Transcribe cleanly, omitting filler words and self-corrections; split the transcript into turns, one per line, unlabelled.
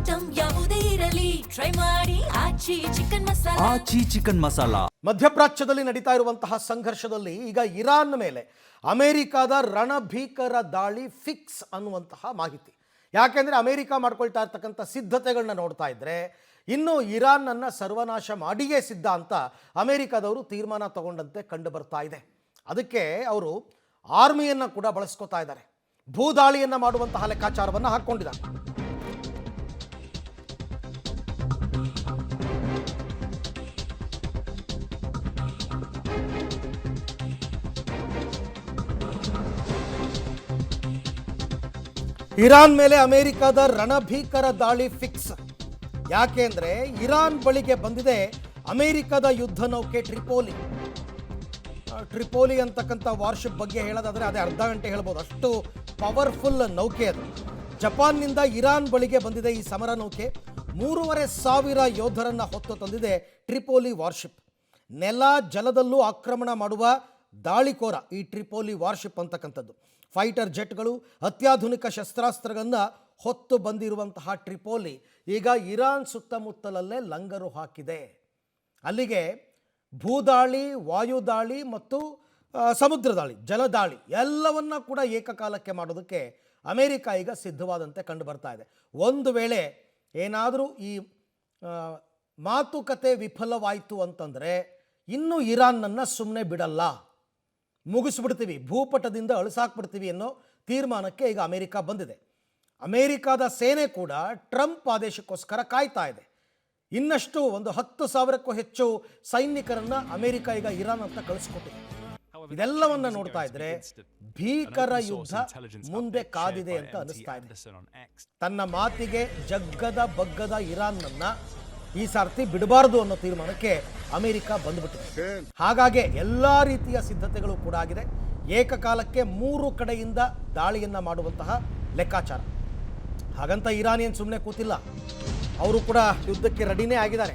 Item ಯಾವುದೇ ಇರಲಿ try ಮಾಡಿ ಆಚಿ ಚಿಕನ್ ಮಸಾಲಾ.
ಮಧ್ಯಪ್ರಾಚ್ಯದಲ್ಲಿ ನಡೀತಾ ಇರುವಂತಹ ಸಂಘರ್ಷದಲ್ಲಿ ಈಗ ಇರಾನ್ ಮೇಲೆ ಅಮೆರಿಕದ ರಣಭೀಕರ ದಾಳಿ ಫಿಕ್ಸ್ ಅನ್ನುವಂತಹ ಮಾಹಿತಿ. ಯಾಕೆಂದರೆ ಅಮೆರಿಕ ಮಾಡ್ಕೊಳ್ತಾ ಇರ್ತಕ್ಕಂಥ ಸಿದ್ಧತೆಗಳನ್ನ ನೋಡ್ತಾ ಇದ್ದರೆ ಇನ್ನು ಇರಾನನ್ನು ಸರ್ವನಾಶ ಮಾಡಿಯೇ ಸಿದ್ಧ ಅಂತ ಅಮೆರಿಕದವರು ತೀರ್ಮಾನ ತಗೊಂಡಂತೆ ಕಂಡು ಬರ್ತಾ ಇದೆ. ಅದಕ್ಕೆ ಅವರು ಆರ್ಮಿಯನ್ನು ಕೂಡ ಬಳಸ್ಕೋತಾ ಇದ್ದಾರೆ. ಭೂದಾಳಿಯನ್ನು ಮಾಡುವಂತಹ ಲೆಕ್ಕಾಚಾರವನ್ನು ಹಾಕ್ಕೊಂಡಿದ್ದಾರೆ. ಇರಾನ್ ಮೇಲೆ ಅಮೆರಿಕದ ರಣಭೀಕರ ದಾಳಿ ಫಿಕ್ಸ್. ಯಾಕೆ ಅಂದರೆ ಇರಾನ್ ಬಳಿಗೆ ಬಂದಿದೆ ಅಮೆರಿಕದ ಯುದ್ಧ ನೌಕೆ ಟ್ರಿಪೋಲಿ. ಟ್ರಿಪೋಲಿ ಅಂತಕ್ಕಂಥ ವಾರ್ಶಿಪ್ ಬಗ್ಗೆ ಹೇಳೋದಾದರೆ ಅದೇ ಅರ್ಧ ಗಂಟೆ ಹೇಳ್ಬೋದು, ಅಷ್ಟು ಪವರ್ಫುಲ್ ನೌಕೆ ಅದು. ಜಪಾನ್ನಿಂದ ಇರಾನ್ ಬಳಿಗೆ ಬಂದಿದೆ ಈ ಸಮರ ನೌಕೆ. 3,500 ಯೋಧರನ್ನು ಹೊತ್ತು ತಂದಿದೆ ಟ್ರಿಪೋಲಿ ವಾರ್ಶಿಪ್. ನೆಲ ಜಲದಲ್ಲೂ ಆಕ್ರಮಣ ಮಾಡುವ ದಾಳಿಕೋರ ಈ ಟ್ರಿಪೋಲಿ ವಾರ್ಶಿಪ್ ಅಂತಕ್ಕಂಥದ್ದು. ಫೈಟರ್ ಜೆಟ್ಗಳು, ಅತ್ಯಾಧುನಿಕ ಶಸ್ತ್ರಾಸ್ತ್ರಗಳನ್ನು ಹೊತ್ತು ಬಂದಿರುವಂತಹ ಟ್ರಿಪೋಲಿ ಈಗ ಇರಾನ್ ಸುತ್ತಮುತ್ತಲಲ್ಲೇ ಲಂಗರು ಹಾಕಿದೆ. ಅಲ್ಲಿಗೆ ಭೂದಾಳಿ, ವಾಯುದಾಳಿ ಮತ್ತು ಸಮುದ್ರ ದಾಳಿ, ಜಲದಾಳಿ ಎಲ್ಲವನ್ನ ಕೂಡ ಏಕಕಾಲಕ್ಕೆ ಮಾಡೋದಕ್ಕೆ ಅಮೆರಿಕ ಈಗ ಸಿದ್ಧವಾದಂತೆ ಕಂಡು ಬರ್ತಾ ಇದೆ. ಒಂದು ವೇಳೆ ಏನಾದರೂ ಈ ಮಾತುಕತೆ ವಿಫಲವಾಯಿತು ಅಂತಂದರೆ ಇನ್ನೂ ಇರಾನ್ನನ್ನು ಸುಮ್ಮನೆ ಬಿಡಲ್ಲ, ಮುಗಿಸ್ಬಿಡ್ತೀವಿ, ಭೂಪಟದಿಂದ ಅಳಿಸಾಕ್ಬಿಡ್ತೀವಿ ಅನ್ನೋ ತೀರ್ಮಾನಕ್ಕೆ ಈಗ ಅಮೆರಿಕ ಬಂದಿದೆ. ಅಮೆರಿಕದ ಸೇನೆ ಕೂಡ ಟ್ರಂಪ್ ಆದೇಶಕ್ಕೋಸ್ಕರ ಕಾಯ್ತಾ ಇದೆ. ಇನ್ನಷ್ಟು ಒಂದು 10,000ಕ್ಕೂ ಹೆಚ್ಚು ಸೈನಿಕರನ್ನು ಅಮೆರಿಕ ಈಗ ಇರಾನ್ ಅಂತ ಕಳಿಸ್ಕೊಟ್ಟಿದೆ. ಇದೆಲ್ಲವನ್ನ ನೋಡ್ತಾ ಇದ್ರೆ ಭೀಕರ ಯುದ್ಧ ಮುಂದೆ ಕಾದಿದೆ ಅಂತ ಅನಿಸ್ತಾ ಇದೆ. ತನ್ನ ಮಾತಿಗೆ ಜಗ್ಗದ ಬಗ್ಗದ ಇರಾನ್ನನ್ನ ಈ ಸಾರ್ತಿ ಬಿಡಬಾರದು ಅನ್ನೋ ತೀರ್ಮಾನಕ್ಕೆ ಅಮೆರಿಕ ಬಂದ್ಬಿಟ್ಟಿದೆ. ಹಾಗಾಗಿ ಎಲ್ಲಾ ರೀತಿಯ ಸಿದ್ಧತೆಗಳು ಕೂಡ ಆಗಿದೆ. ಏಕಕಾಲಕ್ಕೆ 3 ಕಡೆಯಿಂದ ದಾಳಿಯನ್ನ ಮಾಡುವಂತಹ ಲೆಕ್ಕಾಚಾರ. ಹಾಗಂತ ಇರಾನ್ ಏನು ಸುಮ್ಮನೆ ಕೂತಿಲ್ಲ, ಅವರು ಕೂಡ ಯುದ್ಧಕ್ಕೆ ರೆಡಿನೇ ಆಗಿದ್ದಾರೆ.